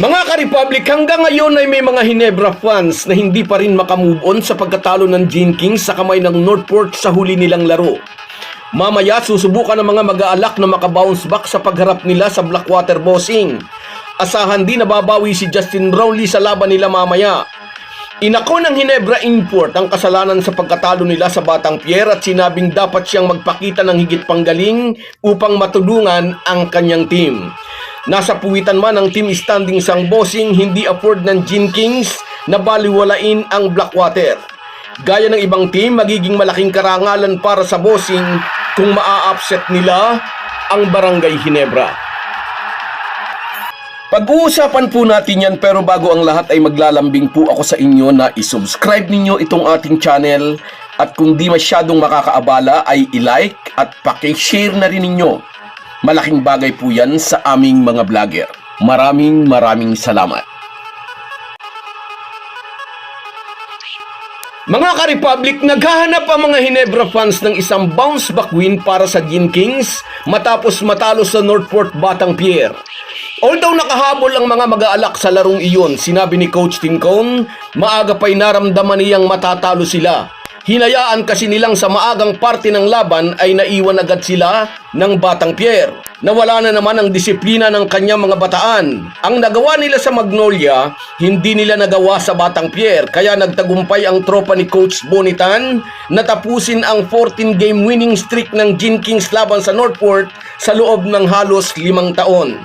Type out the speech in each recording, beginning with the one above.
Mga ka-Republic, hanggang ngayon ay may mga Hinebra fans na hindi pa rin makamove on sa pagkatalo ng Gene Kings sa kamay ng Northport sa huli nilang laro. Mamaya susubukan ng mga mag-aalak na makabounce back sa pagharap nila sa Blackwater Bossing. Asahan din na babawi si Justin Brownlee sa laban nila mamaya. Inako ng Hinebra Import ang kasalanan sa pagkatalo nila sa Batang Pierre at sinabing dapat siyang magpakita ng higit pang galing upang matulungan ang kanyang team. Nasa puwitan man ng team standings ang Bossing, hindi afford ng Gene Kings na baliwalain ang Blackwater. Gaya ng ibang team, magiging malaking karangalan para sa Bossing kung maa-upset nila ang Barangay Hinebra. Pag-uusapan po natin yan, pero bago ang lahat ay maglalambing po ako sa inyo na isubscribe ninyo itong ating channel at kung di masyadong makakaabala ay i-like at paki-share na rin ninyo. Malaking bagay po yan sa aming mga vlogger. Maraming salamat. Mga ka-Republic, naghahanap ang mga Hinebra fans ng isang bounce back win para sa Gene Kings matapos matalo sa Northport Batang Pierre. Although nakahabol ang mga mag-aalak sa larong iyon, sinabi ni Coach Tim Cone, maaga pa'y naramdaman niyang matatalo sila. Hinayaan kasi nilang sa maagang parte ng laban ay naiwan agad sila ng Batang Pierre. Nawala na naman ang disiplina ng kanyang mga bataan. Ang nagawa nila sa Magnolia, hindi nila nagawa sa Batang Pierre. Kaya nagtagumpay ang tropa ni Coach Bonitan na tapusin ang 14-game winning streak ng Gene Kings laban sa Northport sa loob ng halos 5 taon.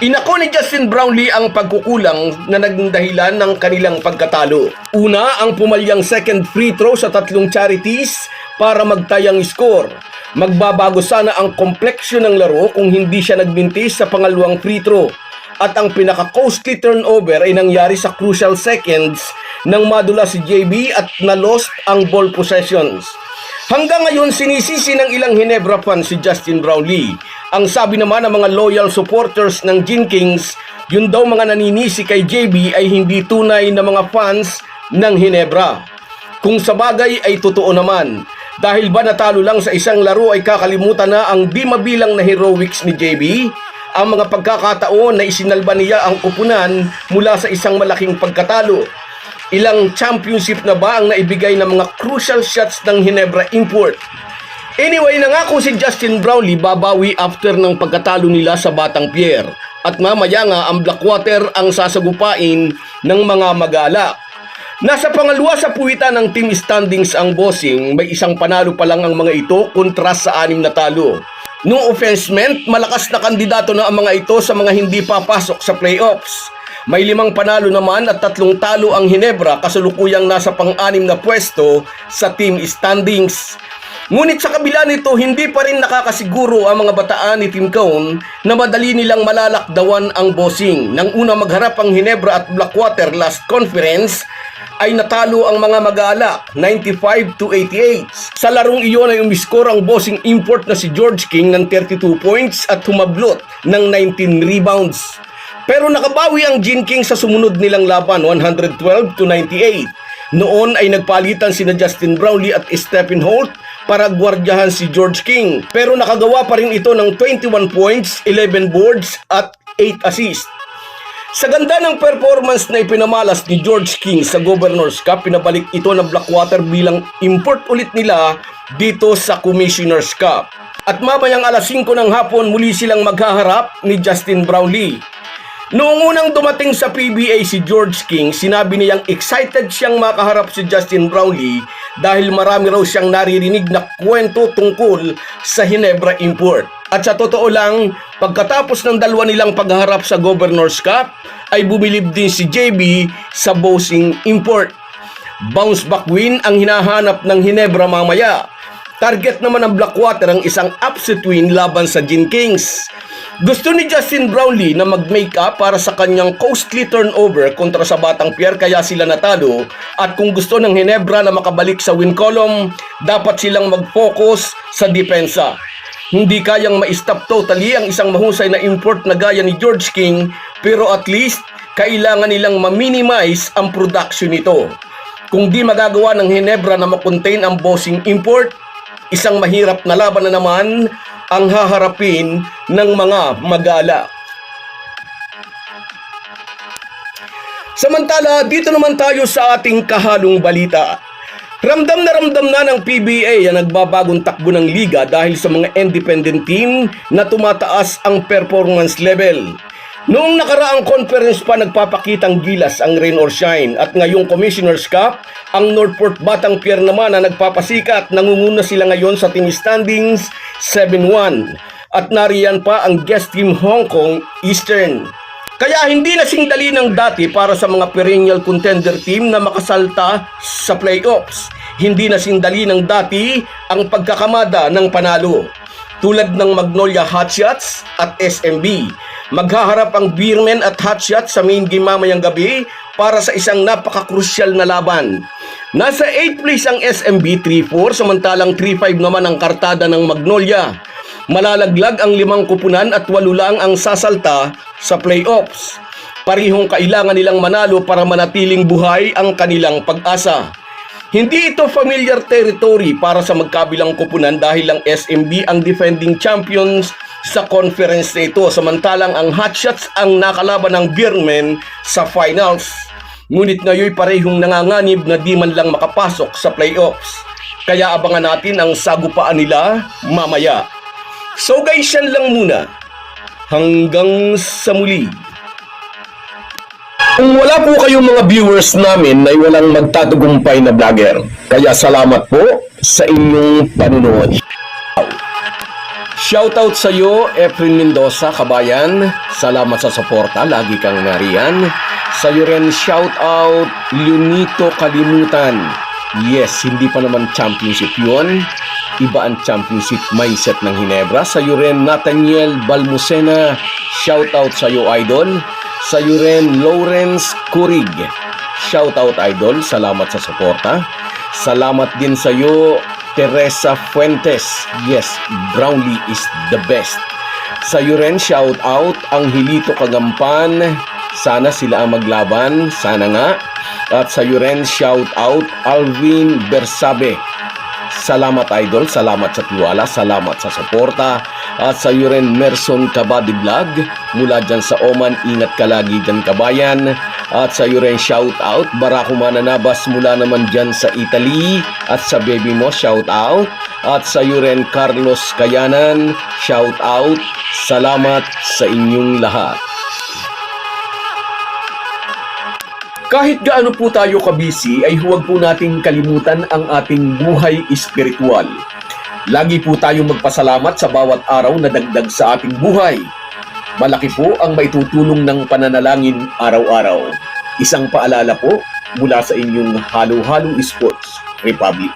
Inako ni Justin Brownlee ang pagkukulang na naging dahilan ng kanilang pagkatalo. Una, ang pumalyang second free throw sa 3 charities para magtayang score. Magbabago sana ang kompleksyon ng laro kung hindi siya nagbintis sa pangalawang free throw. At ang pinaka-costly turnover ay nangyari sa crucial seconds nang madula si JB at na-lost ang ball possessions. Hanggang ngayon, sinisisi ng ilang Hinebra fans si Justin Brownlee. Ang sabi naman ng mga loyal supporters ng Gene Kings, yun daw mga naninisi kay JB ay hindi tunay na mga fans ng Hinebra. Kung sa bagay ay totoo naman. Dahil ba natalo lang sa isang laro ay kakalimutan na ang di mabilang na heroics ni JB? Ang mga pagkakataon na isinalba niya ang kupunan mula sa isang malaking pagkatalo. Ilang championship na ba ang naibigay ng mga crucial shots ng Hinebra Import? Anyway, nangako si Justin Brownlee babawi after ng pagkatalo nila sa Batang Pierre. At mamaya nga ang Blackwater ang sasagupain ng mga mag-aalak. Nasa pangalawa sa puwitan ng team standings ang Bossing, may isang panalo pa lang ang mga ito kontra sa 6 na talo. No offense meant, malakas na kandidato na ang mga ito sa mga hindi papasok sa playoffs. May 5 panalo naman at 3 talo ang Hinebra, kasalukuyang nasa pang-6 na pwesto sa team standings. Ngunit sa kabila nito, hindi pa rin nakakasiguro ang mga bataan ni Tim Cone na madali nilang malalakdawan ang Bossing. Nang una magharap ang Hinebra at Blackwater last conference, ay natalo ang mga mag-aalak 95-88. Sa larong iyon ay umiskor ang Bossing Import na si George King ng 32 points at humablot ng 19 rebounds. Pero nakabawi ang Gene King sa sumunod nilang laban 112-98. Noon ay nagpalitan sina Justin Brownlee at Stephen Holt para gwardyahan si George King. Pero nakagawa pa rin ito ng 21 points, 11 boards at 8 assists. Sa ganda ng performance na ipinamalas ni George King sa Governor's Cup, pinabalik ito ng Blackwater bilang import ulit nila dito sa Commissioner's Cup. At mamayang alas 5 ng hapon muli silang maghaharap ni Justin Brownlee. Noong unang dumating sa PBA si George King, sinabi niyang excited siyang makaharap si Justin Brownlee dahil marami raw siyang naririnig na kwento tungkol sa Hinebra Import. At sa totoo lang, pagkatapos ng dalawa nilang pagharap sa Governor's Cup, ay bumilib din si JB sa Bossing Import. Bounce back win ang hinahanap ng Hinebra mamaya. Target naman ng Blackwater ang isang upset win laban sa Gene Kings. Gusto ni Justin Brownlee na mag-make up para sa kanyang costly turnover kontra sa Batang Pierre kaya sila natalo, at kung gusto ng Hinebra na makabalik sa win column, dapat silang mag-focus sa depensa. Hindi kayang ma-stop totally ang isang mahusay na import na gaya ni George King, pero at least kailangan nilang ma-minimize ang production nito. Kung di magagawa ng Hinebra na makontain ang Bossing Import, isang mahirap na laban na naman ang haharapin ng mga mag-aalak. Samantala, dito naman tayo sa ating kahalong balita. Ramdam na ng PBA ang nagbabagong takbo ng liga dahil sa mga independent team na tumataas ang performance level. Noong nakaraang conference pa nagpapakitang gilas ang rain or shine at ngayong Commissioner's Cup, ang Northport Batang Pier naman na nagpapasikat. Nangunguna sila ngayon sa team standings 7-1 at nariyan pa ang guest team Hong Kong Eastern. Kaya hindi na singdali ng dati para sa mga perennial contender team na makasalta sa playoffs. Hindi na singdali ng dati ang pagkakamada ng panalo. Tulad ng Magnolia Hotshots at SMB. Maghaharap ang Beermen at Hotshots sa main game mamayang gabi para sa isang napaka-crucial na laban. Nasa 8th place ang SMB 3-4 samantalang 3-5 naman ang kartada ng Magnolia. Malalaglag ang 5 kupunan at 8 lang ang sasalta sa playoffs. Parihong kailangan nilang manalo para manatiling buhay ang kanilang pag-asa. Hindi ito familiar territory para sa magkabilang kupunan dahil ang SMB ang defending champions sa conference na ito samantalang ang Hotshots ang nakalaban ng Beermen sa finals. Ngunit ngayon parehong nanganganib na di man lang makapasok sa playoffs. Kaya abangan natin ang sagupaan nila mamaya. So guys, yan lang muna. Hanggang sa muli. Kung wala po kayong mga viewers namin ay walang magtatagumpay na vlogger. Kaya salamat po sa inyong panunood. Shoutout sa iyo, Efren Mendoza, kabayan. Salamat sa suporta, lagi kang nariyan. Sa iyo rin shoutout, Lunito Kalimutan. Yes, hindi pa naman championship yun. Iba ang championship mindset ng Ginebra. Sa iyo rin, Nathaniel Balmusena. Shoutout sa iyo, idol. Sa iyo rin, Lawrence Kurig. Shoutout, idol. Salamat sa suporta. Salamat din sa iyo, Teresa Fuentes. Yes, Brownlee is the best. Sa iyo rin, shoutout, Angelito Kagampan. Sana sila ang maglaban. Sana nga. At sa iyo rin, shoutout, Alvin Bersabe. Salamat, idol. Salamat sa tiwala. Salamat sa suporta. At sa iyo rin, Merson Kabadi Vlog. Mula dyan sa Oman, ingat ka lagi dyan, kabayan. At sa iyo rin, shoutout, Barako Mananabas mula naman dyan sa Italy. At sa baby mo, shoutout. At sa iyo rin, Carlos Kayanan, shoutout. Salamat sa inyong lahat. Kahit gaano po tayo kabisi ay huwag po nating kalimutan ang ating buhay espiritual. Lagi po tayong magpasalamat sa bawat araw na dagdag sa ating buhay. Malaki po ang maitutulong ng pananalangin araw-araw. Isang paalala po mula sa inyong Halo Halo Sports Republic.